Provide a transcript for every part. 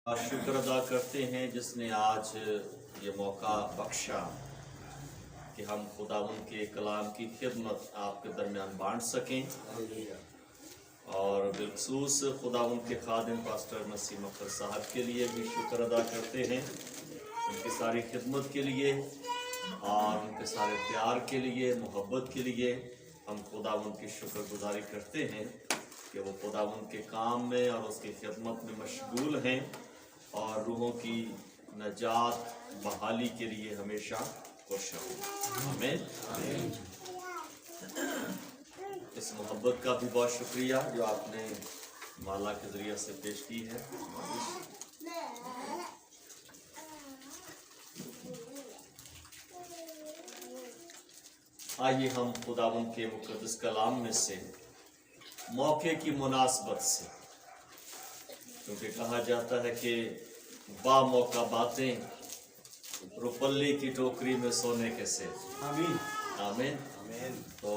شکر ادا کرتے ہیں جس نے آج یہ موقع بخشا کہ ہم خداوند کے کلام کی خدمت آپ کے درمیان بانٹ سکیں، اور بالخصوص خداوند کے خادم پاسٹر مسیح مفر صاحب کے لیے بھی شکر ادا کرتے ہیں، ان کی ساری خدمت کے لیے اور ان کے سارے پیار کے لیے، محبت کے لیے ہم خداوند کی شکر گزاری کرتے ہیں کہ وہ خداوند کے کام میں اور اس کی خدمت میں مشغول ہیں اور روحوں کی نجات بحالی کے لیے ہمیشہ خوش ہوں۔ آمین۔ اس محبت کا بھی بہت شکریہ جو آپ نے مالا کے ذریعے سے پیش کی ہے۔ آئیے ہم خداوند کے مقدس کلام میں سے موقع کی مناسبت سے، کیونکہ کہا جاتا ہے کہ با موقع باتیں روپلی کی ٹوکری میں سونے کے سے۔ آمین آمین۔ تو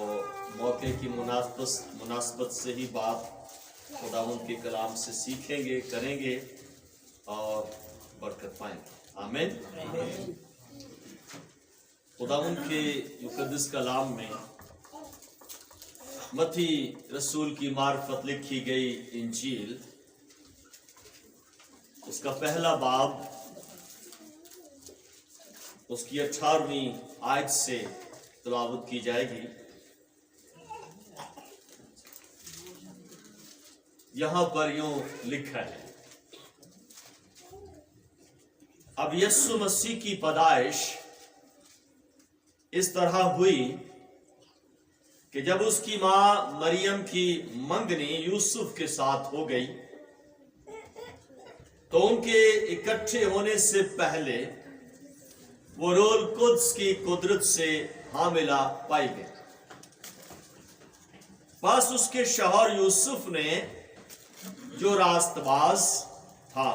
موقع کی مناسبت سے ہی بات خداوند کے کلام سے سیکھیں گے، کریں گے اور برکت پائیں گے۔ آمین۔ خداوند کے مقدس کلام میں متی رسول کی معرفت لکھی گئی انجیل، اس کا پہلا باب اس کی 18ویں آیت سے تلاوت کی جائے گی۔ یہاں پر یوں لکھا ہے، اب یسوع مسیح کی پیدائش اس طرح ہوئی کہ جب اس کی ماں مریم کی منگنی یوسف کے ساتھ ہو گئی تو ان کے اکٹھے ہونے سے پہلے وہ روح القدس کی قدرت سے حاملہ پائی گئی۔ بس اس کے شوہر یوسف نے جو راست باز تھا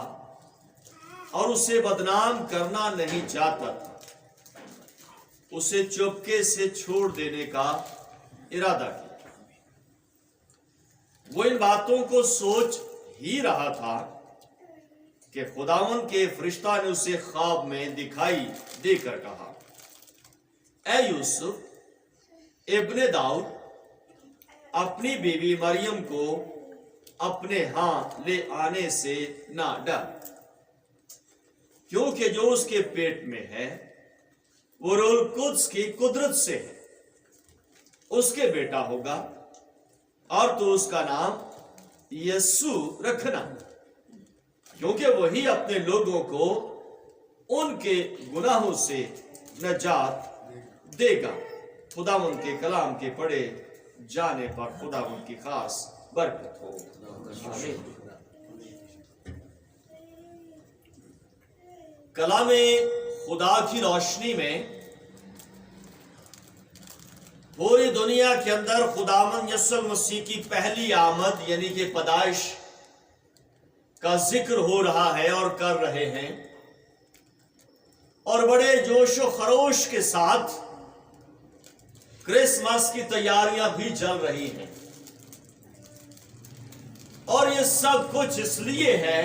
اور اسے بدنام کرنا نہیں چاہتا تھا، اسے چپکے سے چھوڑ دینے کا ارادہ کیا۔ وہ ان باتوں کو سوچ ہی رہا تھا کہ خداوند کے فرشتہ نے اسے خواب میں دکھائی دے کر کہا، اے یوسف ابن داؤد، اپنی بیوی مریم کو اپنے ہاں لے آنے سے نہ ڈر، کیونکہ جو اس کے پیٹ میں ہے وہ روح القدس کی قدرت سے ہے۔ اس کے بیٹا ہوگا اور تو اس کا نام یسوع رکھنا، کیونکہ وہی اپنے لوگوں کو ان کے گناہوں سے نجات دے گا۔ خداوند کے کلام کے پڑھے جانے پر خداوند کی خاص برکت ہو۔ آمین۔ کلام خدا کی روشنی میں پوری دنیا کے اندر خداوند یسوع مسیح کی پہلی آمد یعنی کہ پیدائش کا ذکر ہو رہا ہے اور کر رہے ہیں، اور بڑے جوش و خروش کے ساتھ کرسمس کی تیاریاں بھی چل رہی ہیں، اور یہ سب کچھ اس لیے ہے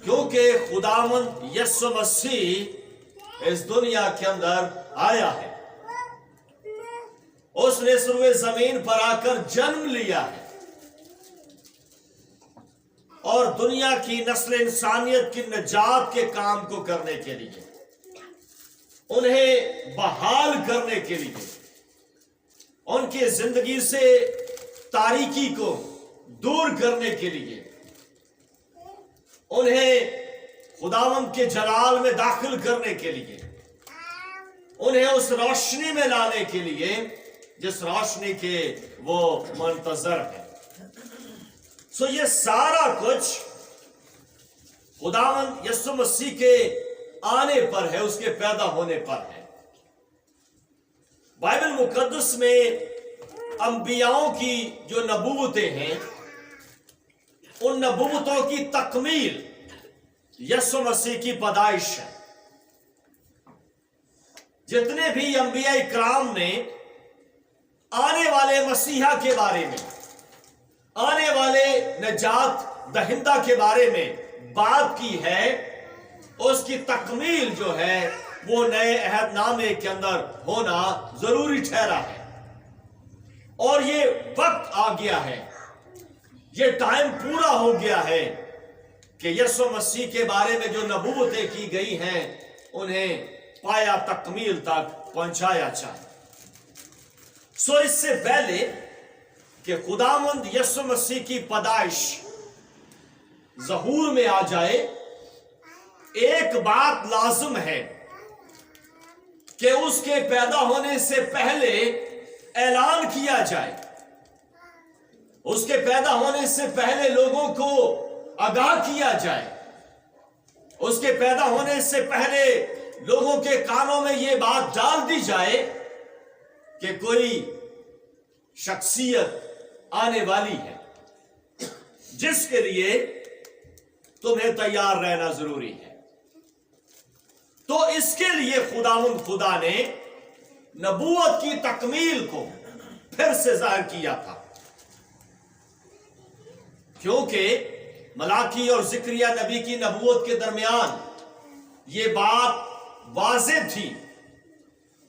کیونکہ خداوند یسوع مسیح اس دنیا کے اندر آیا ہے۔ اس نے سروے زمین پر آ کر جنم لیا ہے اور دنیا کی نسل انسانیت کی نجات کے کام کو کرنے کے لیے، انہیں بحال کرنے کے لیے، ان کی زندگی سے تاریکی کو دور کرنے کے لیے، انہیں خداوند کے جلال میں داخل کرنے کے لیے، انہیں اس روشنی میں لانے کے لیے جس روشنی کے وہ منتظر ہے۔ یہ سارا کچھ خداوند یسوع مسیح کے آنے پر ہے، اس کے پیدا ہونے پر ہے۔ بائبل مقدس میں انبیاءوں کی جو نبوتیں ہیں، ان نبوتوں کی تکمیل یسوع مسیح کی پیدائش ہے۔ جتنے بھی انبیاء اکرام نے آنے والے مسیحا کے بارے میں، آنے والے نجات دہندہ کے بارے میں بات کی ہے اس کی تکمیل جو ہے وہ نئے عہد نامے کے اندر ہونا ضروری ٹھہرا ہے، اور یہ وقت آ گیا ہے، یہ ٹائم پورا ہو گیا ہے کہ یسوع مسیح کے بارے میں جو نبوتیں کی گئی ہیں انہیں پایا تکمیل تک پہنچایا جائے۔ سو اس سے پہلے کہ خداوند یسوع مسیح کی پیدائش ظہور میں آ جائے، ایک بات لازم ہے کہ اس کے پیدا ہونے سے پہلے اعلان کیا جائے، اس کے پیدا ہونے سے پہلے لوگوں کو آگاہ کیا جائے، اس کے پیدا ہونے سے پہلے لوگوں کے کانوں میں یہ بات ڈال دی جائے کہ کوئی شخصیت آنے والی ہے جس کے لیے تمہیں تیار رہنا ضروری ہے۔ تو اس کے لیے خداوند خدا نے نبوت کی تکمیل کو پھر سے ظاہر کیا تھا، کیونکہ ملاکی اور زکریا نبی کی نبوت کے درمیان یہ بات واضح تھی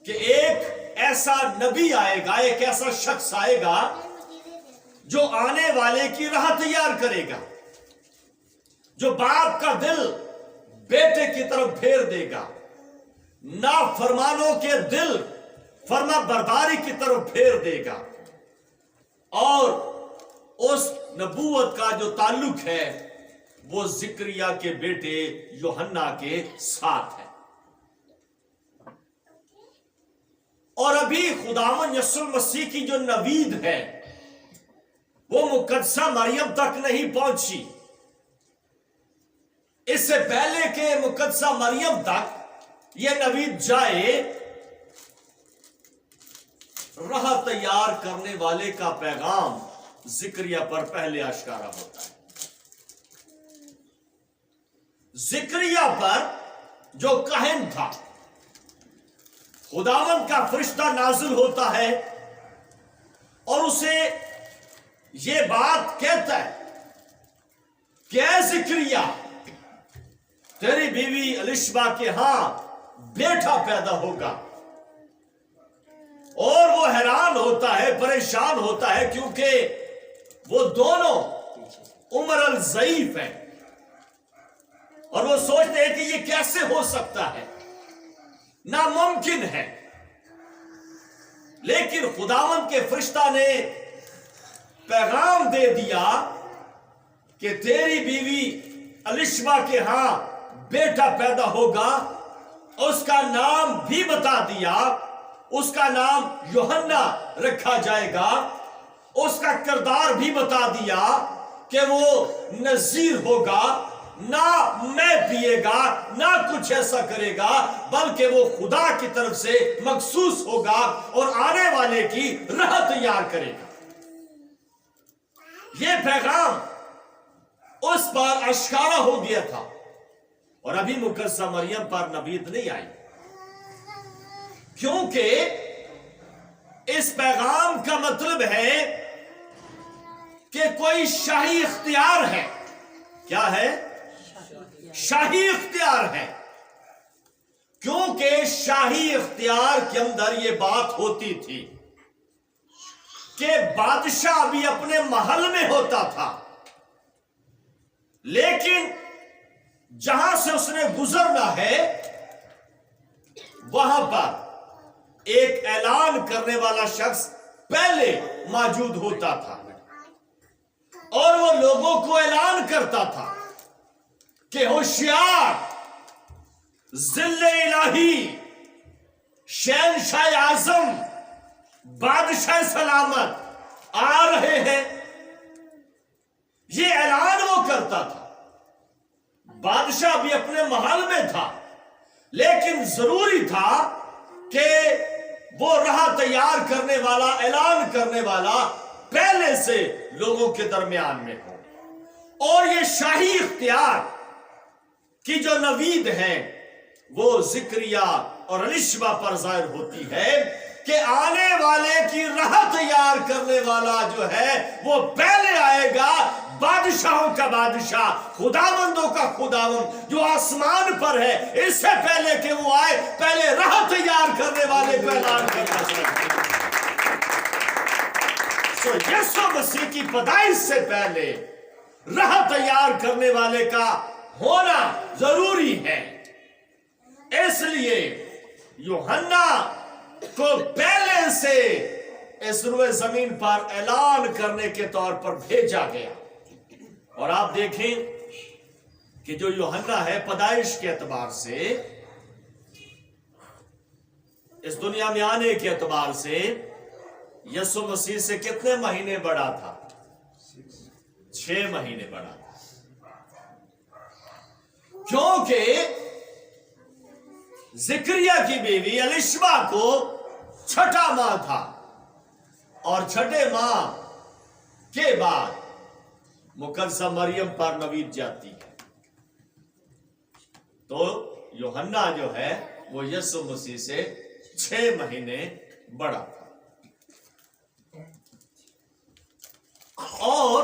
کہ ایک ایسا نبی آئے گا، ایک ایسا شخص آئے گا جو آنے والے کی راہ تیار کرے گا، جو باپ کا دل بیٹے کی طرف پھیر دے گا، نافرمانوں کے دل فرما برداری کی طرف پھیر دے گا، اور اس نبوت کا جو تعلق ہے وہ زکریا کے بیٹے یوحنا کے ساتھ ہے۔ اور ابھی خداوند یسوع مسیح کی جو نوید ہے وہ مقدسہ مریم تک نہیں پہنچی۔ اس سے پہلے کہ مقدسہ مریم تک یہ نوید جائے، راہ تیار کرنے والے کا پیغام زکریا پر پہلے آشکارا ہوتا ہے۔ زکریا پر جو کاہن تھا، خداوند کا فرشتہ نازل ہوتا ہے اور اسے یہ بات کہتا ہے کہ اے زکریا، تیری بیوی الشبا کے ہاں بیٹا پیدا ہوگا، اور وہ حیران ہوتا ہے، پریشان ہوتا ہے، کیونکہ وہ دونوں عمر الضعیف ہیں، اور وہ سوچتے ہیں کہ یہ کیسے ہو سکتا ہے، ناممکن ہے۔ لیکن خداوند کے فرشتہ نے پیغام دے دیا کہ تیری بیوی الشبا کے ہاں بیٹا پیدا ہوگا، اس کا نام بھی بتا دیا، اس کا نام یوحنا رکھا جائے گا، اس کا کردار بھی بتا دیا کہ وہ نذیر ہوگا، نہ میں پیے گا، نہ کچھ ایسا کرے گا، بلکہ وہ خدا کی طرف سے مخصوص ہوگا اور آنے والے کی راہ تیار کرے گا۔ یہ پیغام اس پر آشکارا ہو گیا تھا، اور ابھی مقدسہ مریم پر نبوت نہیں آئی، کیونکہ اس پیغام کا مطلب ہے کہ کوئی شاہی اختیار ہے۔ کیا ہے؟ شاہی اختیار ہے، کیونکہ شاہی اختیار کے اندر یہ بات ہوتی تھی کہ بادشاہ بھی اپنے محل میں ہوتا تھا، لیکن جہاں سے اس نے گزرنا ہے وہاں پر ایک اعلان کرنے والا شخص پہلے موجود ہوتا تھا، اور وہ لوگوں کو اعلان کرتا تھا کہ ہوشیار، ذل الہی، شہنشاہ اعظم، بادشاہ سلامت آ رہے ہیں۔ یہ اعلان وہ کرتا تھا۔ بادشاہ بھی اپنے محل میں تھا، لیکن ضروری تھا کہ وہ راہ تیار کرنے والا، اعلان کرنے والا پہلے سے لوگوں کے درمیان میں ہو۔ اور یہ شاہی اختیار کی جو نوید ہے وہ زکریا اور الشبا پر ظاہر ہوتی ہے کہ آنے والے کی راہ تیار کرنے والا جو ہے وہ پہلے آئے گا، बादशाहों का बादशाह, खुदावंदों का खुदावंद जो आसमान पर है, इससे पहले कि वो आए पहले राह तैयार करने वाले को ऐलान करना चाहिए। तो यीशु मसीह की पैदाइश से पहले राह तैयार करने वाले का होना जरूरी है। इसलिए यूहन्ना को पहले से इस रुए जमीन पर ऐलान करने के तौर पर भेजा गया। और आप देखें कि जो यूहन्ना है पैदाइश के एतबार से, इस दुनिया में आने के एतबार से यीशु मसीह से कितने महीने बड़ा था? 6 महीने बड़ा था। क्योंकि जिक्रिया की बीवी एलिशबा को छठा माह था और छठे माह के बाद मुकद्दसा मरियम पर नवीद जाती है। तो यूहन्ना जो है वो यीशु मसीह से 6 महीने बड़ा था। और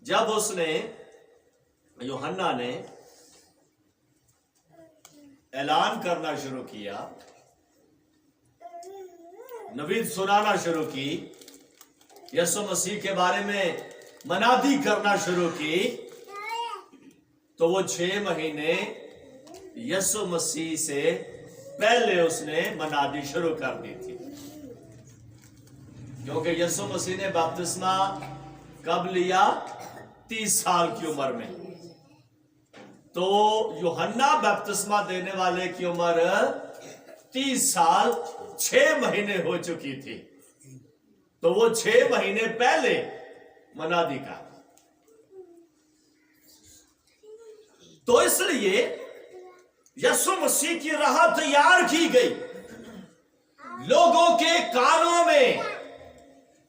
जब यूहन्ना ने ऐलान करना शुरू किया, नवीद सुनाना शुरू की, यीशु मसीह के बारे में मनादी करना शुरू की, तो वो 6 महीने यीशु मसीह से पहले उसने मनादी शुरू कर दी थी। क्योंकि यीशु मसीह ने बपतिस्मा कब लिया? 30 साल की उम्र में। तो यूहन्ना बपतिस्मा देने वाले की उम्र 30 साल 6 महीने हो चुकी थी। तो वो 6 महीने पहले मनादी का। तो इसलिए यीशु मसीह की राह तैयार की गई। लोगों के कानों में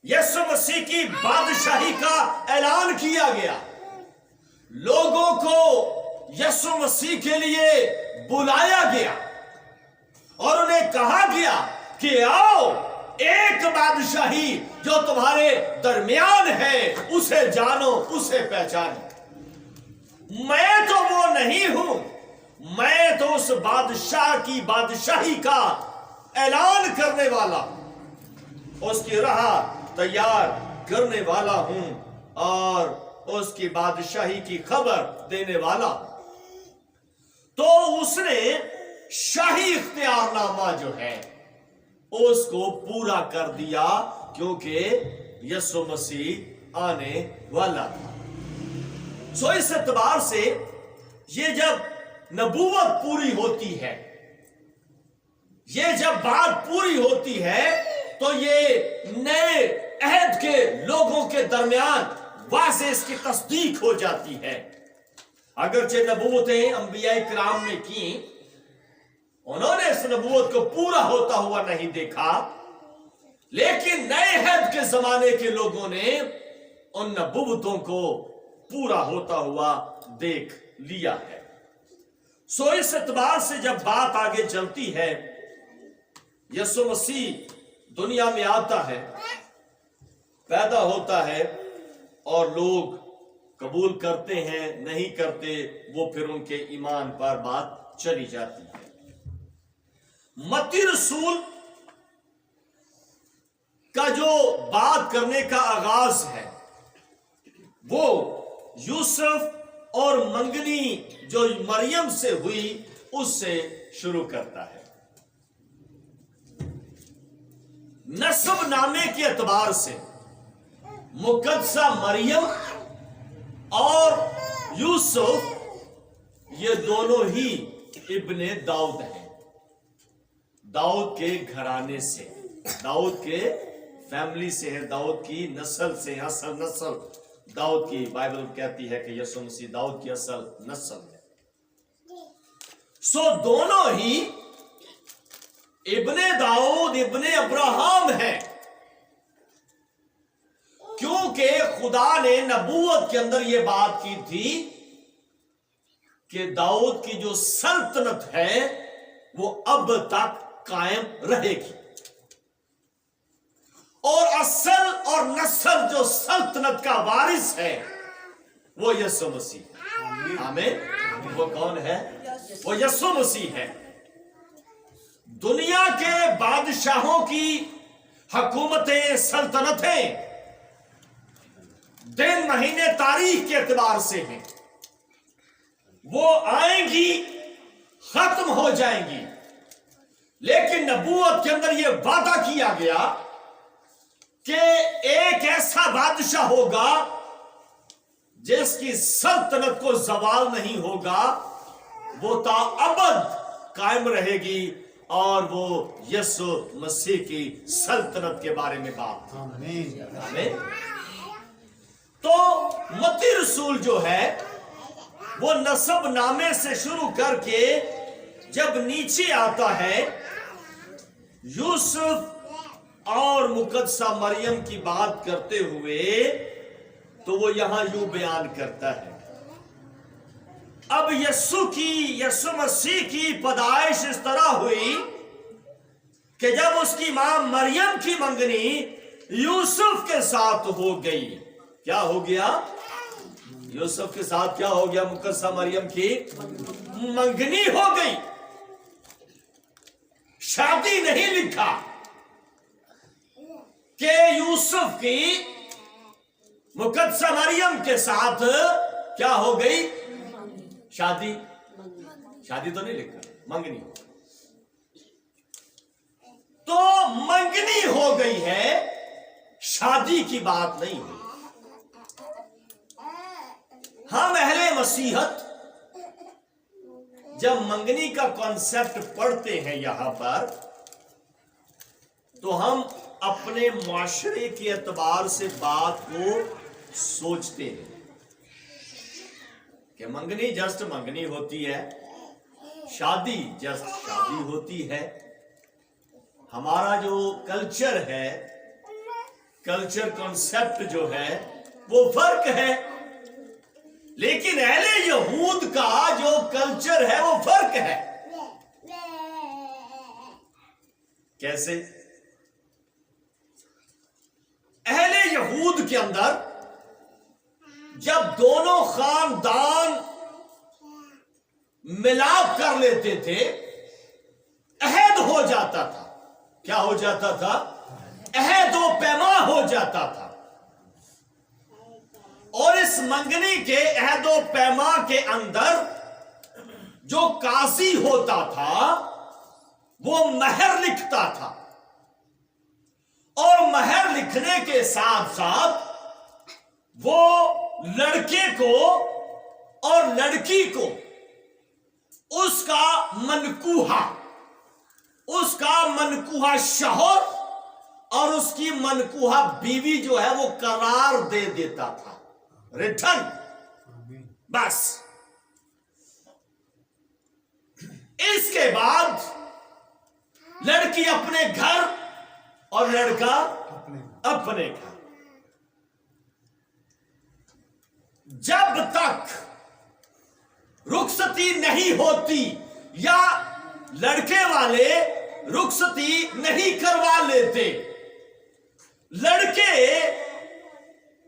यीशु मसीह की बादशाही का ऐलान किया गया। लोगों को यीशु मसीह के लिए बुलाया गया और उन्हें कहा गया कि आओ, एक बादशाही जो तुम्हारे दरमियान है उसे जानो, उसे पहचानो। मैं तो वो नहीं हूं, मैं तो उस बादशाह की बादशाही का ऐलान करने वाला, उसकी राह तैयार करने वाला हूं और उसकी बादशाही की खबर देने वाला। तो उसने शाही इख्तियारनामा जो है उसको पूरा कर दिया, क्योंकि यीशु मसीह आने वाला था। सो इस एतबार से ये जब नबूवत पूरी होती है, ये जब बात पूरी होती है, तो ये नए अहद के लोगों के दरमियान वाज़े इसकी तस्दीक हो जाती है। अगरचे नबूवतें अंबिया किराम ने की, उन्होंने इस नबूवत को पूरा होता हुआ नहीं देखा, लेकिन नए अहद के जमाने के लोगों ने उन नबूवतों को पूरा होता हुआ देख लिया है। सो इस एतबार से जब बात आगे चलती है, यीशु मसीह दुनिया में आता है, पैदा होता है और लोग कबूल करते हैं, नहीं करते, वो फिर उनके ईमान पर बात चली जाती है। मत्ती रसूल का जो बात करने का आगाज है वो यूसुफ और मंगनी जो मरियम से हुई उससे शुरू करता है। नस्ब नामे के एतबार से मुकद्दसा मरियम और यूसुफ ये दोनों ही इब्ने दाऊद हैं। दाऊद के घराने से, दाऊद के फैमिली से है, दाऊद की नस्ल से, असल नस्ल दाऊद की। बाइबल कहती है कि यीशु मसीह दाऊद की असल नस्ल है। सो दोनों ही इब्ने दाऊद, इब्ने अब्राहम है, क्योंकि खुदा ने नबूवत के अंदर यह बात की थी कि दाऊद की जो सल्तनत है वो अब तक कायम रहेगी। اور اصل اور نسل جو سلطنت کا وارث ہے وہ یسوع مسیح. آمین. وہ کون ہے؟ وہ یسوع مسیح ہے. دنیا کے بادشاہوں کی حکومتیں، سلطنتیں دن مہینے تاریخ کے اعتبار سے ہیں، وہ آئیں گی، ختم ہو جائیں گی. لیکن نبوت کے اندر یہ وعدہ کیا گیا کہ ایک ایسا بادشاہ ہوگا جس کی سلطنت کو زوال نہیں ہوگا، وہ تا ابد قائم رہے گی، اور وہ یسوع مسیح کی سلطنت کے بارے میں بات. آمین. تو متی رسول جو ہے وہ نسب نامے سے شروع کر کے جب نیچے آتا ہے یوسف اور مقدسہ مریم کی بات کرتے ہوئے، تو وہ یہاں یوں بیان کرتا ہے. اب یسوع مسیح کی پیدائش اس طرح ہوئی کہ جب اس کی ماں مریم کی منگنی یوسف کے ساتھ ہو گئی. کیا ہو گیا؟ یوسف کے ساتھ کیا ہو گیا؟ مقدسہ مریم کی منگنی ہو گئی. شادی نہیں لکھا کہ یوسف کی مقدسہ مریم کے ساتھ کیا ہو گئی؟ شادی تو نہیں لکھا، منگنی. تو منگنی ہو گئی ہے، شادی کی بات نہیں ہوئی. ہم اہل مسیحت جب منگنی کا کانسیپٹ پڑھتے ہیں یہاں پر، تو ہم اپنے معاشرے کے اعتبار سے بات کو سوچتے ہیں کہ منگنی جسٹ منگنی ہوتی ہے، شادی جسٹ شادی ہوتی ہے. ہمارا جو کلچر ہے، کلچر کانسیپٹ جو ہے وہ فرق ہے. لیکن اہل یہود کا جو کلچر ہے وہ فرق ہے. کیسے؟ اہل یہود کے اندر جب دونوں خاندان ملاپ کر لیتے تھے، عہد ہو جاتا تھا. کیا ہو جاتا تھا؟ عہد و پیما ہو جاتا تھا. اور اس منگنی کے عہد و پیما کے اندر جو قاضی ہوتا تھا وہ مہر لکھتا تھا، اور مہر لکھنے کے ساتھ ساتھ وہ لڑکے کو اور لڑکی کو اس کا منکوہا شوہر اور اس کی منکوہا بیوی جو ہے وہ قرار دے دیتا تھا، ریٹرن. بس اس کے بعد لڑکی اپنے گھر اور لڑکا اپنے گھر. جب تک رخصتی نہیں ہوتی یا لڑکے والے رخصتی نہیں کروا لیتے، لڑکے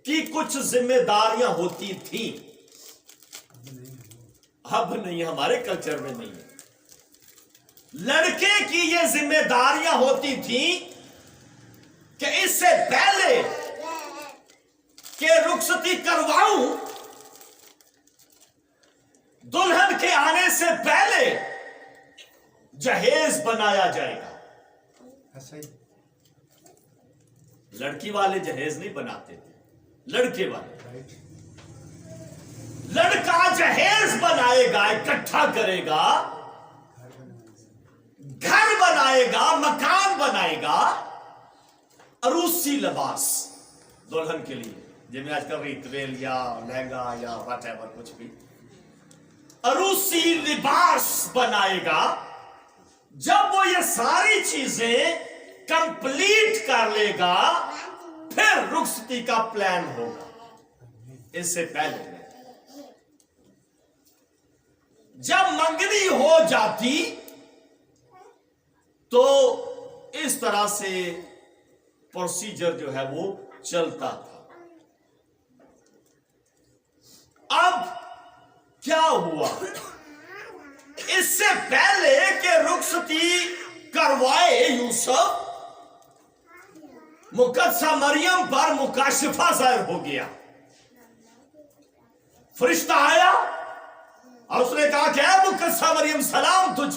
کی کچھ ذمہ داریاں ہوتی تھیں. اب نہیں، ہمارے کلچر میں نہیں ہے. لڑکے کی یہ ذمہ داریاں ہوتی تھیں کہ اس سے پہلے کہ رخصتی کرواؤں، دلہن کے آنے سے پہلے جہیز بنایا جائے گا. لڑکی والے جہیز نہیں بناتے تھے، لڑکے والے. لڑکا جہیز بنائے گا، اکٹھا کرے گا، گھر بنائے گا، مکان بنائے گا، عروسی لباس دلہن کے لیے، جن میں آج کل ریتویل یا لہنگا یا واٹ ایور کچھ بھی، عروسی لباس بنائے گا. جب وہ یہ ساری چیزیں کمپلیٹ کر لے گا پھر رخصتی کا پلان ہوگا. اس سے پہلے جب منگنی ہو جاتی تو اس طرح سے प्रोसीजर जो है वो चलता था। अब क्या हुआ, इससे पहले कि रुखसती करवाए यूसुफ, मुकद्दसा मरियम पर मुकाशिफा जाहिर हो गया। फरिश्ता आया और उसने कहा कि ऐ मुकद्दसा मरियम, सलाम तुझ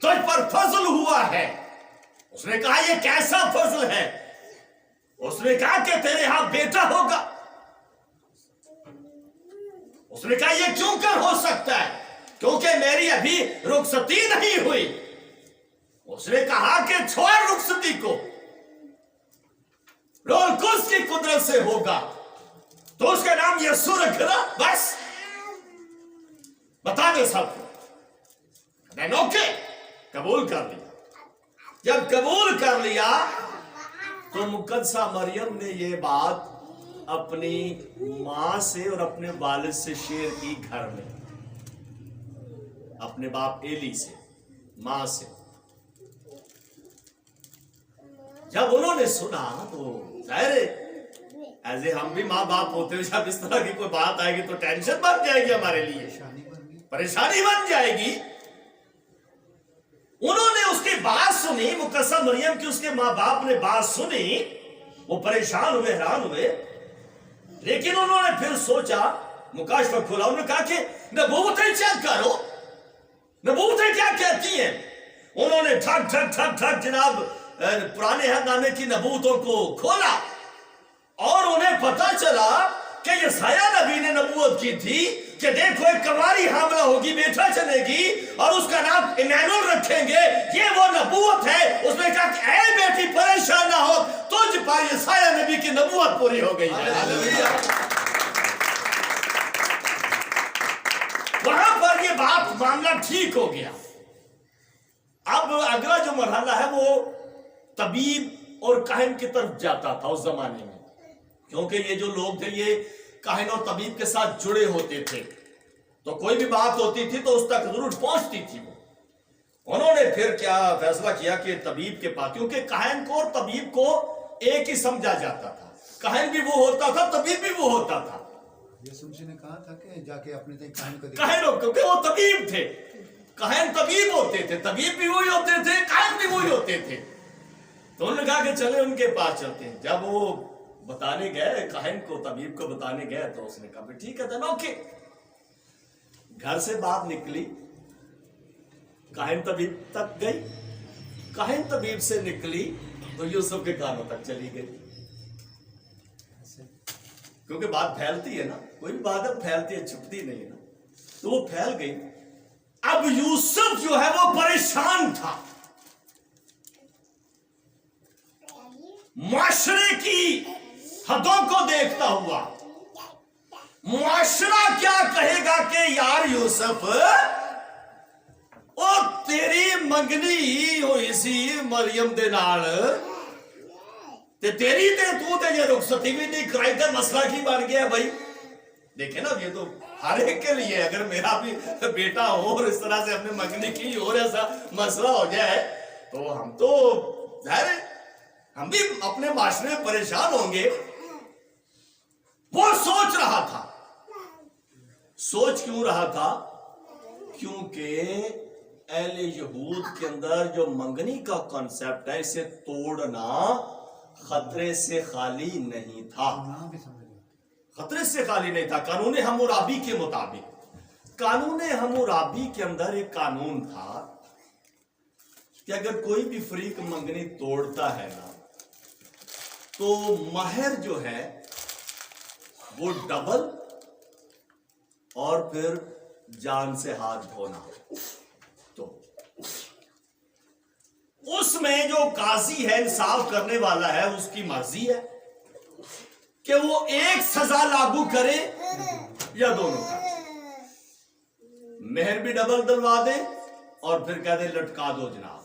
पर फजल हुआ है। उसने कहा ये कैसा फजल है? उसने कहा कि तेरे यहां बेटा होगा। उसने कहा ये क्यों कर हो सकता है, क्योंकि मेरी अभी रुखसती नहीं हुई। उसने कहा कि छोड़ रुखसती को, रोल कुछ की कुदरत से होगा, तो उसका नाम यीशु रखना, बस बता दे सबको। ओके, कबूल कर लिया। जब कबूल कर लिया तो मुकद्दसा मरियम ने ये बात अपनी मां से और अपने वालिद से शेयर की घर में, अपने बाप एली से, मां से। जब उन्होंने सुना तो जाहिर ऐसे हम भी माँ बाप होते हुए जब इस तरह की कोई बात आएगी तो टेंशन बन जाएगी, हमारे लिए परेशानी बन जाएगी। उन्होंने उसकी बात सुनी, मुकद्दसा मरियम की उसके माँ बाप ने बात सुनी, वो परेशान हुए, हैरान हुए। लेकिन उन्होंने फिर सोचा, मुकाशफा खोला, उन्होंने कहा कि नबूवतें चेक करो, नबूवतें क्या कहती हैं। उन्होंने ठक ठक ठक ठक जनाब पुराने हंगामे की नबूवतों को खोला और उन्हें पता चला कि यशायाह नबी ने नबूवत की थी कि देखो एक कुंवारी हामला होगी, बेटा चलेगी और उसका नाम इमैनुअल रखेंगे। ये वो नबूवत है। उसने कहा कि ऐ बेटी परेशान ना हो, तुझ पर यशायाह नबी की नबूवत पूरी हो गई है। वहां पर ये बात मामला ठीक हो गया। अब अगला जो मरहला है वो तबीब और काहिन की तरफ जाता था उस जमाने में, क्योंकि ये जो लोग थे ये काहिन और तबीब के साथ जुड़े होते थे, तो कोई भी बात होती थी तो उस तक जरूर पहुंचती थी वो। उन्होंने फिर क्या फैसला किया कि तबीब के पास, क्योंकि काहिन को और तबीब को एक ही समझा जाता था, काहिन भी वो होता था, तबीब भी वो होता था। यीशु मसीह ने कहा था कि जाके अपने काहिन को काहिन, क्योंकि वो तबीब थे, काहिन तबीब होते थे, तबीब भी वही होते थे, काहिन भी वही होते थे। तो उन्होंने कहा कि चले उनके पास चलते हैं। जब वो बताने गए, काहिन को तबीब को बताने गए, तो उसने कहा ठीक है देन ओके। घर से बात निकली, काहिन तबीब तक गई, काहिन तबीब से निकली तो यूसुफ के कानों तक चली गई, क्योंकि बात फैलती है ना, कोई भी बात अब फैलती है, छुपती नहीं है ना, तो वो फैल गई। अब यूसुफ जो है वो परेशान था, मुआशरे की हदों को देखता हुआ। मुआशरा क्या कहेगा कि यार यूसुफ, ओ तेरी मंगनी हुई सी मरियम दे नाल ते तेरी ते तू ते ये रुखसती भी नहीं कराई, तो मसला की बन गया भाई। देखे ना, ये तो हर एक के लिए, अगर मेरा भी बेटा हो और इस तरह से अपने मंगनी की और ऐसा मसला हो जाए तो हम तो जाहिर हम भी अपने माशरे में परेशान होंगे। वो सोच रहा था, सोच क्यों रहा था? क्योंकि अहले यहूद के अंदर जो मंगनी का कॉन्सेप्ट है, इसे तोड़ना खतरे से खाली नहीं था, खतरे से खाली नहीं था। कानून हम्मुराबी के मुताबिक, कानून हम्मुराबी के अंदर एक कानून था कि अगर कोई भी फरीक मंगनी तोड़ता है ना, तो महर जो है वो डबल और फिर जान से हाथ धोना। तो उसमें जो काजी है, इंसाफ करने वाला है, उसकी मर्जी है कि वो एक सजा लागू करे या दोनों का, मेहर भी डबल दिलवा दे और फिर कह दे लटका दो जनाब।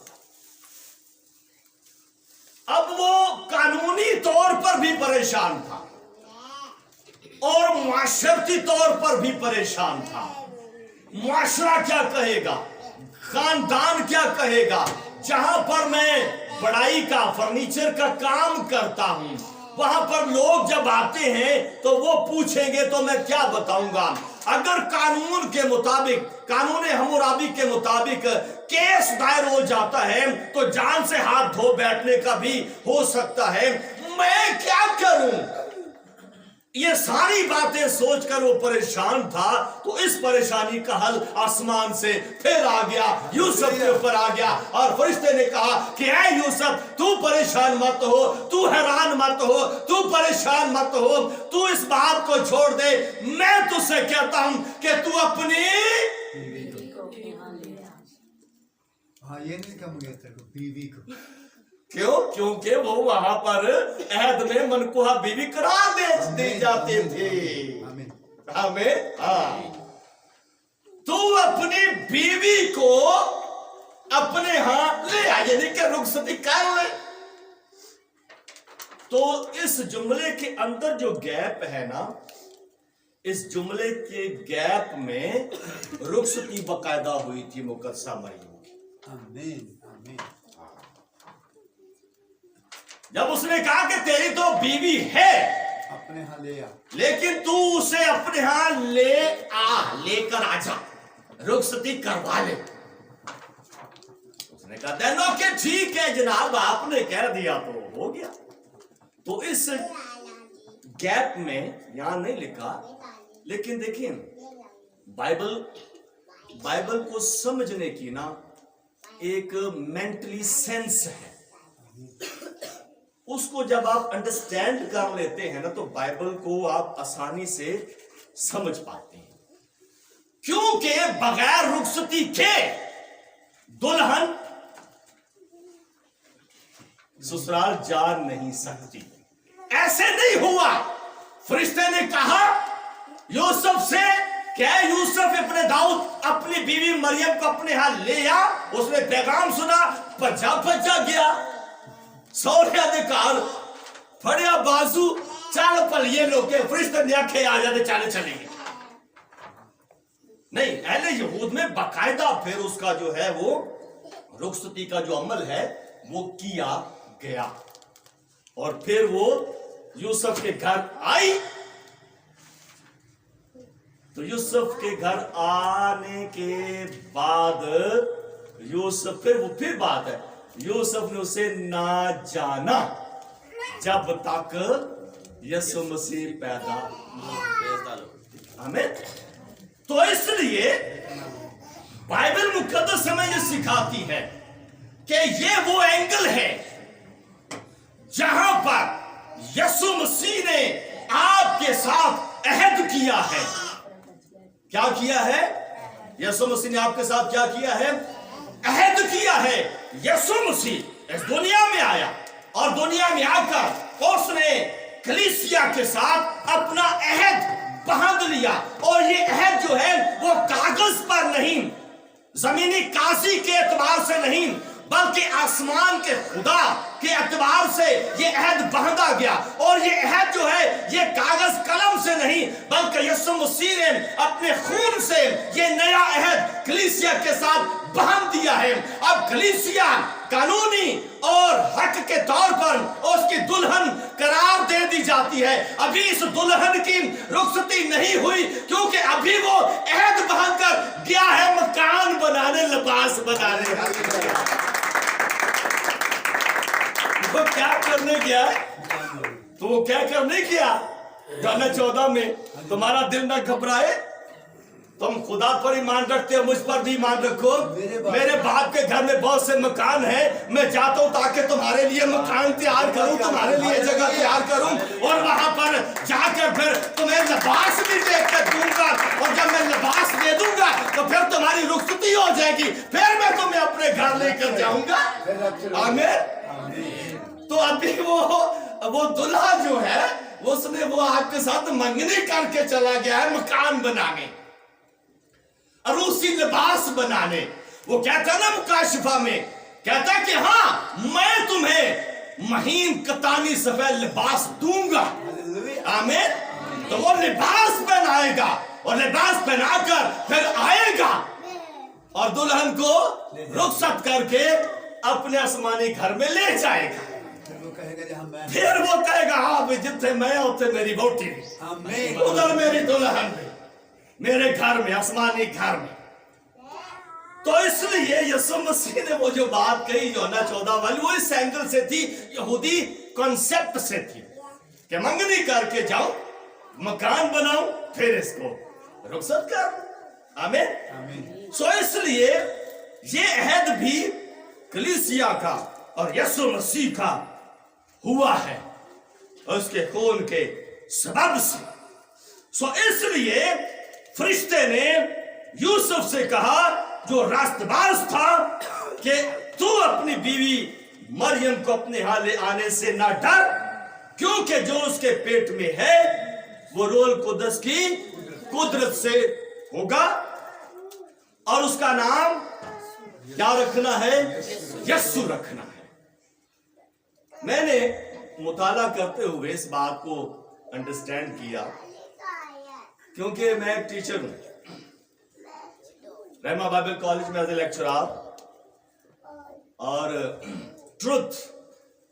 अब वो कानूनी तौर पर भी परेशान था और मुआशरती तौर पर भी परेशान था। मुआशरा क्या कहेगा, खानदान क्या कहेगा, जहां पर मैं बड़ाई का, फर्नीचर का काम करता हूं। वहां पर लोग जब आते हैं तो वो पूछेंगे तो मैं क्या बताऊंगा। अगर कानून के मुताबिक, कानून हम्मुराबी के मुताबिक केस दायर हो जाता है तो जान से हाथ धो बैठने का भी हो सकता है। मैं क्या करूं? ये सारी बातें सोचकर वो परेशान था। तो इस परेशानी का हल आसमान से फिर आ गया, यूसुफ के ऊपर आ गया। और फरिश्ते ने कहा कि ऐ यूसुफ, तू परेशान मत हो, तू हैरान मत हो, तू परेशान मत हो, तू इस बात को छोड़ दे। मैं तुझसे कहता हूं कि तू अपनी, हाँ ये नहीं कम गया तेरे को, बीवी को। क्यों? क्योंकि वो वहां पर अहद में मनकुहा बीवी करार दे जाते थे। हमें तू अपनी बीवी को अपने यहां ले आ, यानी कि रुखसती कर ले। तो इस जुमले के अंदर जो गैप है ना, इस जुमले के गैप में रुखसती बकायदा हुई थी मुकद्दसा मरियम की। आमीन आमीन। जब उसने कहा कि तेरी तो बीवी है, अपने यहाँ ले आ, लेकिन तू उसे अपने यहाँ लेकर आ जा, रुखसती करवा ले। उसने कहा देनो कि ठीक है जनाब, आपने कह दिया तो हो गया। तो इस गैप में यहां नहीं लिखा, लेकिन देखिए बाइबल को समझने की ना एक मेंटली सेंस है। उसको जब आप अंडरस्टैंड कर लेते हैं ना तो बाइबल को आप आसानी से समझ पाते हैं। क्योंकि बगैर रुखसती के दुल्हन ससुराल जा नहीं सकती। ऐसे नहीं हुआ। फरिश्ते ने कहा यूसुफ से, क्या यूसुफ अपने दाऊद अपनी बीवी मरियम को अपने यहां ले आ। उसने पैगाम सुना, भज्जा गया, सौर्या ने कहा फड़िया बाजू चल पलिए लोके। फरिश्ते ने आखे आ जाते चले चलेंगे। नहीं, अहले यहूद में बाकायदा फिर उसका जो है वो रुखसती का जो अमल है वो किया गया। और फिर वो यूसुफ के घर आई। तो यूसुफ के घर आने के बाद यूसुफ फिर बात है, यूसुफ ने उसे ना जाना जब तक यीशु मसीह पैदा हमें। तो इसलिए बाइबल मुकद्दस हमें यह सिखाती है कि ये वो एंगल है जहां पर यीशु मसीह ने आपके साथ अहद किया है। क्या किया है? यीशु मसीह ने आपके साथ क्या किया है? अहद किया है। यीशु मसीह इस दुनिया में आया और दुनिया में आकर उसने कलीसिया के साथ अपना अहद बांध लिया। और ये अहद जो है वो कागज पर नहीं, जमीनी काशी के एतबार से नहीं, बल्कि आसमान के खुदा के एतबार से ये अहद बांधा गया। और ये अहद जो है ये कागज कलम से नहीं, बल्कि यीशु मसीह ने अपने खून से ये नया अहद कलीसिया के साथ बांध दिया है। अब कलीसिया कानूनी और हक के तौर पर उसकी दुल्हन करार दे दी जाती है। अभी इस दुल्हन की रुखसती नहीं हुई, क्योंकि अभी वो अहद बांधकर गया है मकान बनाने, लिबास बनाने। तो क्या करने गया? तो वो क्या करने गया? गाना 14 में तुम्हारा दिल न घबराए, तुम खुदा पर ईमान रखते हो, मुझ पर भी ईमान रखो। मेरे बाप के घर में बहुत से मकान हैं, मैं जाता हूं ताकि तुम्हारे लिए मकान तैयार करूं, तुम्हारे लिए जगह तैयार करूं, और वहां पर जाकर फिर तुम्हें लिबास भी देकर दूंगा। और जब मैं लिबास दे दूंगा तो फिर तुम्हारी रुखसती हो जाएगी, फिर मैं तुम्हें अपने घर लेकर जाऊंगा। आमीन। तो अभी वो दुल्हा जो है उसने वो आपके साथ मंगनी करके चला गया है मकान बनाने, अरूसी लिबास बनाने। वो कहता है ना मुकाशिफा में, कहता है कि हाँ मैं तुम्हें महीन कतानी सफेद लिबास दूंगा। आमीन। तो वो लिबास पहनाएगा और लिबास पहनाकर फिर आएगा और दुल्हन को रुखसत करके अपने आसमानी घर में ले जाएगा। फिर वो कहेगा जी हाँ मैं फिर वो कहेगा हाँ भी जिथे मैं उथे मेरी वोटी आमीन उधर मेरी दुल्हन भी, मेरे घर में, आसमानी घर में। तो इसलिए यीशु मसीह ने वो जो बात कही यूहन्ना 14 वाली, वो इस एंगल से थी, यहूदी कॉन्सेप्ट से थी कि मंगनी करके जाओ, मकान बनाओ, फिर इसको रुखसत कर। आमीन। आमीन सो इसलिए ये अहद भी कलीसिया का और यीशु मसीह का हुआ है उसके खून के सबब से। सो इसलिए फरिश्ते ने यूसुफ से कहा जो रास्तबाज था कि तू अपनी बीवी मरियम को अपने यहाँ ले आने से ना डर, क्योंकि जो उसके पेट में है वो रोल कुदस की कुदरत से होगा और उसका नाम क्या रखना है? यस्सु रखना है। मैंने मुताला करते हुए इस बात को अंडरस्टैंड किया, क्योंकि मैं एक टीचर हूं, रहमा बाइबल कॉलेज में एज ए लेक्चरर, और ट्रुथ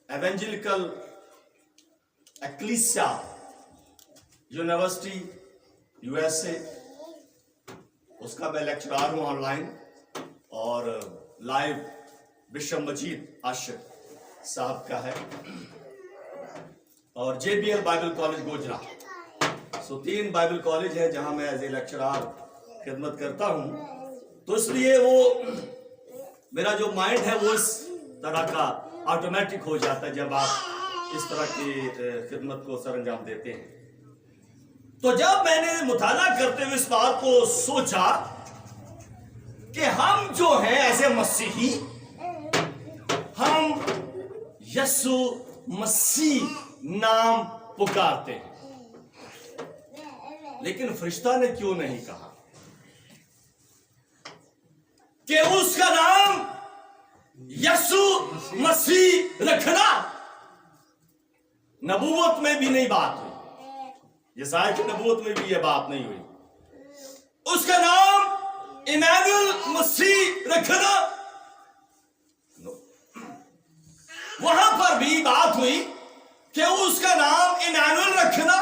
एवेंजेलिकल एक्लीसिया यूनिवर्सिटी यूएसए, उसका मैं लेक्चरर हूं ऑनलाइन, और लाइव बिशप मजीद आशिक साहब का है, और JBL बाइबल कॉलेज गोजरा। सो 3 बाइबल कॉलेज है जहां मैं एज ए लेक्चरर खिदमत करता हूं। तो इसलिए वो मेरा जो माइंड है वो इस तरह का ऑटोमेटिक हो जाता है जब आप इस तरह की खिदमत को सर अंजाम देते हैं। तो जब मैंने मुताला करते हुए इस बात को सोचा कि हम जो हैं ऐसे मसीही, हम यीशु मसीह नाम पुकारते हैं, लेकिन फरिश्ता ने क्यों नहीं कहा कि उसका नाम यीशु मसीह रखना? नबूवत में भी नहीं बात हुई, यशायाह की नबूवत में भी यह बात नहीं हुई। उसका नाम इमानुएल मसीह रखना, वहां पर भी बात हुई कि उसका नाम इमानुएल रखना।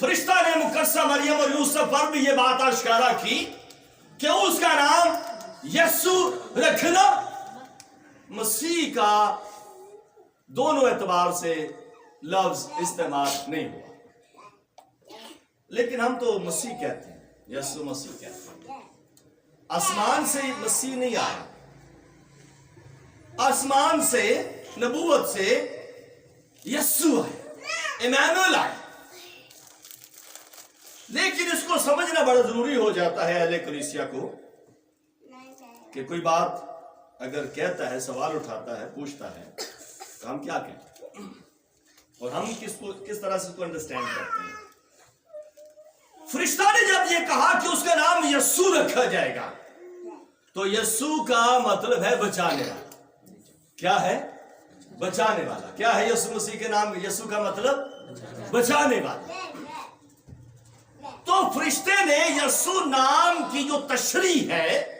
फरिश्ता ने मुकद्दसा मरियम और यूसुफ पर भी यह बात आश्कारा की कि उसका नाम यीशु रखना। मसीह का दोनों एतबार से लफ्ज इस्तेमाल नहीं हुआ, लेकिन हम तो मसीह कहते हैं, यीशु मसीह कहते हैं। आसमान से मसीह नहीं आया, आसमान से नबूवत से यीशु आया, इमानुएल आया। लेकिन इसको समझना बड़ा जरूरी हो जाता है अहले कलीसिया को कि कोई बात अगर कहता है, सवाल उठाता है, पूछता है, तो हम क्या कहते हैं और हम किस तरह से इसको अंडरस्टैंड करते हैं। फरिश्ता ने जब ये कहा कि उसका नाम यीशु रखा जाएगा, तो यीशु का मतलब है बचाने वाला। क्या है? बचाने वाला। क्या है यीशु मसीह के नाम? यीशु का मतलब बचाने वाला। तो फरिश्ते ने यीशु नाम की जो तशरीह है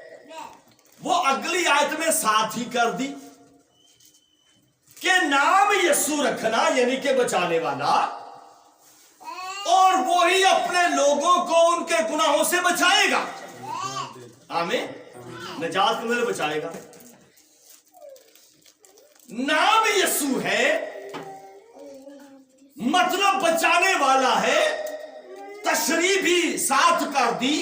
वो अगली आयत में साथ ही कर दी कि नाम यीशु रखना यानी कि बचाने वाला, और वो ही अपने लोगों को उनके गुनाहों से बचाएगा। आमीन। निजात को बचाएगा। नाम यीशु है मतलब बचाने वाला है। तशरीह भी साथ कर दी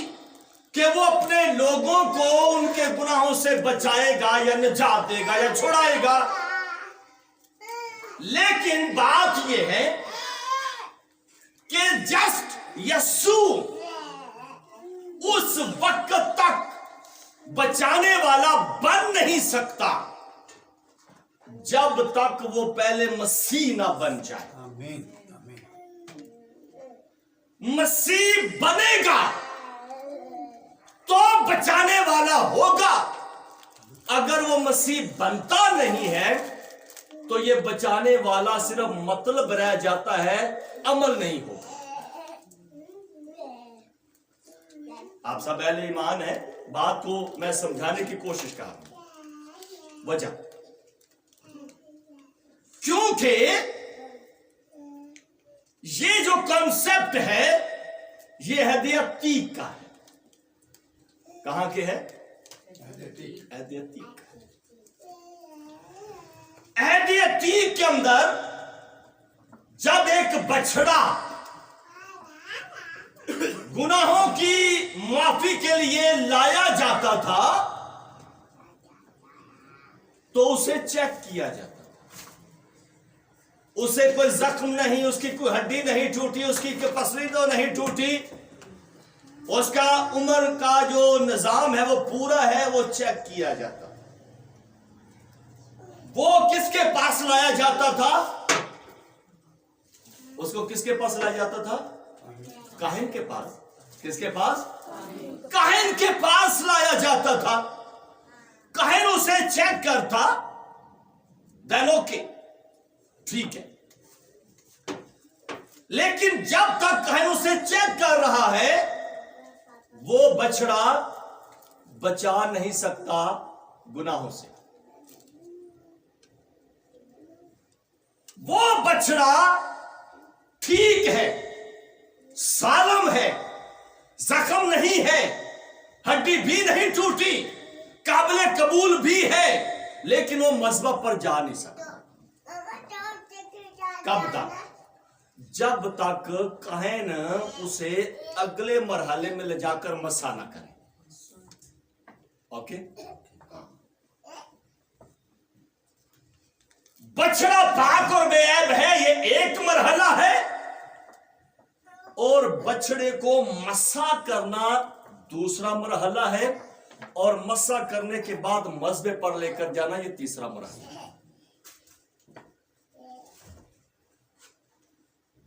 कि वो अपने लोगों को उनके गुनाहों से बचाएगा या निजात देगा या छुड़ाएगा। लेकिन बात यह है कि जस्ट यीशु उस वक्त तक बचाने वाला बन नहीं सकता जब तक वो पहले मसीह ना बन जाए। आमीन आमीन। मसीह बनेगा तो बचाने वाला होगा। अगर वो मसीह बनता नहीं है तो ये बचाने वाला सिर्फ मतलब रह जाता है, अमल नहीं होगा। आप सब अहले ईमान है, बात को मैं समझाने की कोशिश कर रहा हूं। वजह, क्योंकि ये जो कॉन्सेप्ट है ये हद अतीक का है। कहां के है? अहद अतीक। अहद अतीक के अंदर जब एक बछड़ा गुनाहों की माफी के लिए लाया जाता था तो उसे चेक किया जाता था। उसे कोई जख्म नहीं, उसकी कोई हड्डी नहीं टूटी, उसकी कोई पसली तो नहीं टूटी, उसका उम्र का जो निजाम है वो पूरा है, वो चेक किया जाता। वो किसके पास लाया जाता था? उसको किसके पास लाया जाता था? काहिन के पास। किसके पास? काहिन के पास लाया जाता था। काहिन उसे चेक करता, देन ओके, ठीक है। लेकिन जब तक काहिन उसे चेक कर रहा है वो बछड़ा बचा नहीं सकता गुनाहों से। वो बछड़ा ठीक है, सालम है, जख्म नहीं है, हड्डी भी नहीं टूटी, काबिल कबूल भी है, लेकिन वो मजहब पर जा नहीं सकता। कब तक? जब तक काहिन उसे अगले मरहले में ले जाकर मसा ना करे। ओके? बछड़ा पाक और बेऐब है, ये एक मरहला है, और बछड़े को मसा करना दूसरा मरहला है, और मसा करने के बाद मजबे पर लेकर जाना ये तीसरा मरहला है।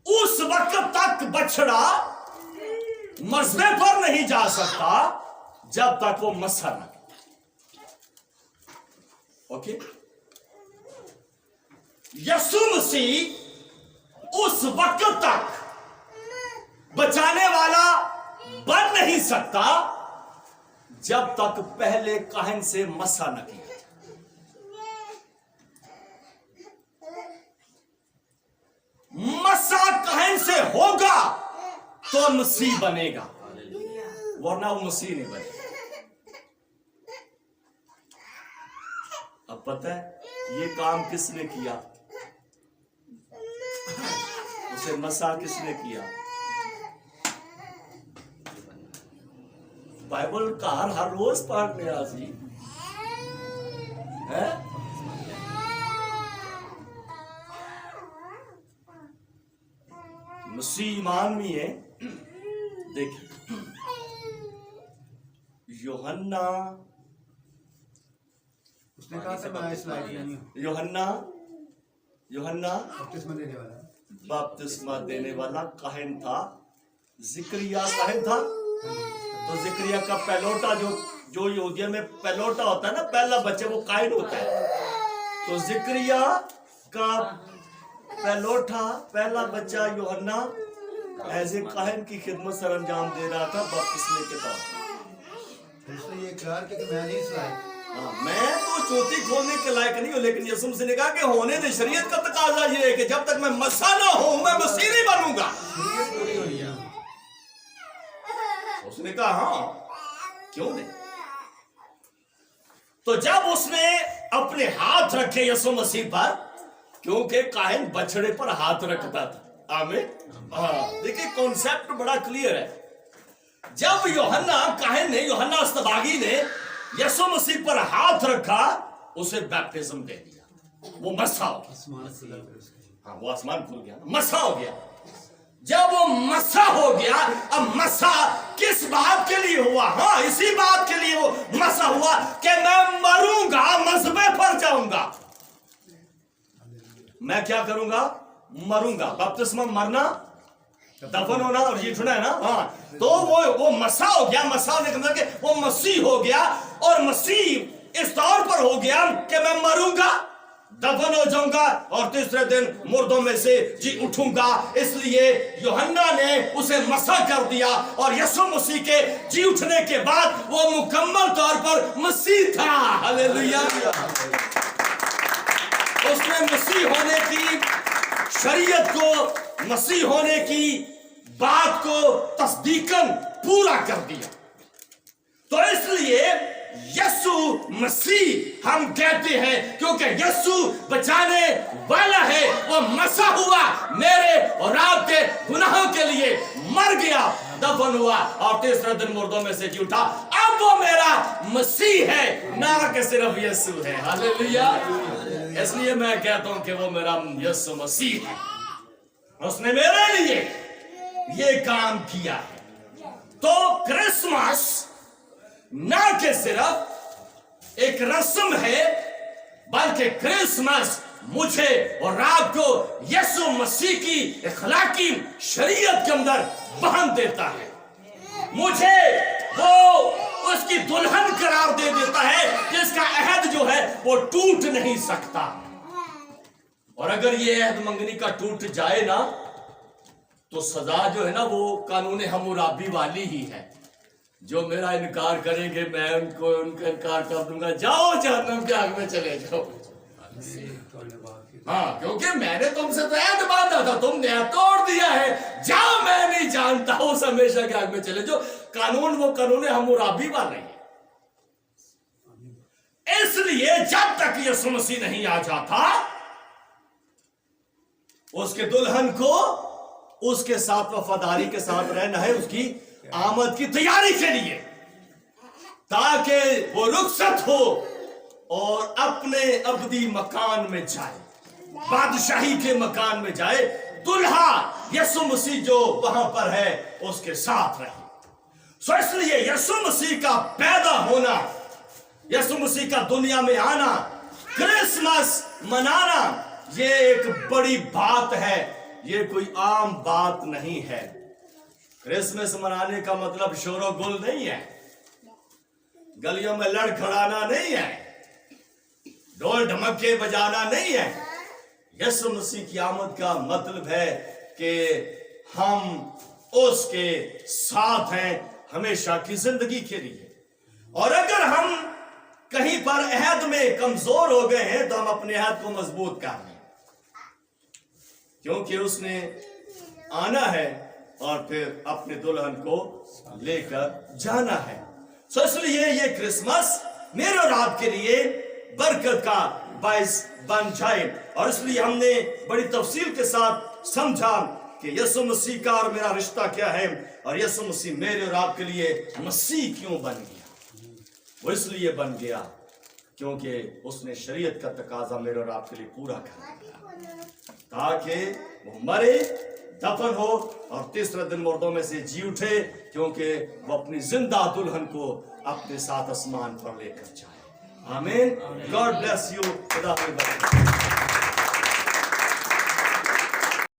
उस वक्त तक बछड़ा मजबे पर नहीं जा सकता जब तक वो मसा न करे। ओके? यीशु मसीह उस वक्त तक बचाने वाला बन नहीं सकता जब तक पहले काहिन से मसा न किया। मसा काहिन से होगा तो मसीह बनेगा, वरना वो मसीह नहीं बनेगा। अब पता है ये काम किसने किया? उसे मसा किसने किया? बाइबल का हर रोज पढ़ने राजी है। मसीह ईमान में है। देखिए यूहन्ना, उसने कहा था मैं इस लायक नहीं हूं। यूहन्ना बपतिस्मा देने वाला काहिन था, जिक्रिया काहिन था। तो जिक्रिया का पहलोटा जो यहूदिया में पहलोटा होता है ना, पहला बच्चा, वो काहिन होता है। तो जिक्रिया का पहलोटा पहला बच्चा यूहन्ना एज ए काहिन की खिदमत सर अंजाम दे रहा था बपतिस्मे के तौर पर। ये इकरार किया कि मैं नहीं इस लायक। हाँ, मैं तो चौथी खोलने के लायक नहीं हूं, लेकिन यीशु मसीह ने कहा कि होने दे। शरीयत का तकाजा ये है कि जब तक मैं मसा ना हूं मैं मसीह नहीं बनूंगा। उसने कहा हाँ, क्यों नहीं? तो जब उसने अपने हाथ रखे यीशु मसीह पर, क्योंकि काहिन बछड़े पर हाथ रखता था। आमीन। हाँ, देखिए कॉन्सेप्ट बड़ा क्लियर है। जब यूहन्ना काहिन ने, यूहन्ना अस्तबागी ने यीशु मसीह पर हाथ रखा, उसे बैप्टिज्म दे दिया, वो मसा हो गया। हाँ, वो आसमान खुल गया, मसा हो गया। जब वो मसा हो गया, अब मसा किस बात के लिए हुआ? हाँ, इसी बात के लिए वो मसा हुआ कि मैं मरूंगा, मजबे पर जाऊंगा। मैं क्या करूंगा? मरूंगा। बपतिस्मा मरना, दफन होना और जी उठना है ना। हाँ, तो वो मसा हो गया। मसा होने का मतलब कि वो मसीह हो गया, और मसीह इस तौर पर हो गया कि मैं मरूंगा दफन हो जाऊंगा और तीसरे दिन मुर्दों में से जी उठूंगा। इसलिए यूहन्ना ने उसे मसह कर दिया और यीशु मसीह के जी उठने के बाद वो मुकम्मल तौर पर मसीह था। हालेलुया। उसने मसीह होने की शरीयत को, मसीह होने की बात को तस्दीकन पूरा कर दिया। तो इसलिए यीशु मसीह हम कहते हैं क्योंकि यीशु बचाने वाला है। वो मसा हुआ, मेरे और आपके गुनाहों के लिए मर गया, दफन हुआ और तीसरे दिन मुर्दों में से जी उठा। अब वो मेरा मसीह है, ना कि सिर्फ यीशु है। हालेलुया। इसलिए मैं कहता हूं कि वो मेरा यीशु मसीह है, उसने मेरे लिए ये काम किया है। तो क्रिसमस ना कि सिर्फ एक रस्म है, बल्कि क्रिसमस मुझे और आपको यीशु मसीह की इखलाकी शरीयत के अंदर बांध देता है। मुझे वो उसकी दुल्हन करार दे देता है जिसका अहद जो है वो टूट नहीं सकता। और अगर ये अहद मंगनी का टूट जाए ना, तो सजा जो है ना वो कानून हम्मुराबी वाली ही है। जो मेरा इनकार करेंगे मैं उनको उनका इनकार कर दूंगा, जाओ जहन्नम के आग में चले जाओ। हाँ, क्योंकि मैंने तुमसे तो ऐद बांधा था, तुमने तोड़ दिया है, जाओ मैं नहीं जानता, उस हमेशा के आग में चले जाओ। कानून वो कानून हम्मुराबी वाला है। इसलिए जब तक यीशु मसीह नहीं आ जाता, उसके दुल्हन को उसके साथ वफादारी के साथ रहना है, उसकी आमद की तैयारी के लिए, ताकि वो रुखसत हो और अपने अबदी मकान में जाए, बादशाही के मकान में जाए। दुल्हा यीशु मसीह जो वहां पर है उसके साथ रहे। सो इसलिए यीशु मसीह का पैदा होना, यीशु मसीह का दुनिया में आना, क्रिसमस मनाना, ये एक बड़ी बात है, ये कोई आम बात नहीं है। क्रिसमस मनाने का मतलब शोरो गुल नहीं है, गलियों में लड़खड़ाना नहीं है, ढोल ढमक्के बजाना नहीं है। यीशु मसीह की आमद का मतलब है कि हम उसके साथ हैं हमेशा की जिंदगी के लिए। और अगर हम कहीं पर अहद में कमजोर हो गए हैं तो हम अपने अहद को मजबूत कर लें, क्योंकि उसने आना है और फिर अपने दुल्हन को लेकर जाना है। सो इसलिए ये क्रिसमस मेरे और आपके लिए बरकत का बाइस बन जाए। और इसलिए हमने बड़ी तफसील के साथ समझा कि यीशु मसीह का और मेरा रिश्ता क्या है, और यीशु मसीह मेरे और आपके लिए मसीह क्यों बन गया। वो इसलिए बन गया क्योंकि उसने शरीयत का तकाजा मेरे और आपके लिए पूरा कर दिया, ताकि वो मरे, दफन हो और तीसरे दिन मुर्दों में से जी उठे, क्योंकि वो अपनी जिंदा दुल्हन को अपने साथ आसमान पर लेकर जाए। आमीन। God bless you. खुदा हाफिज़।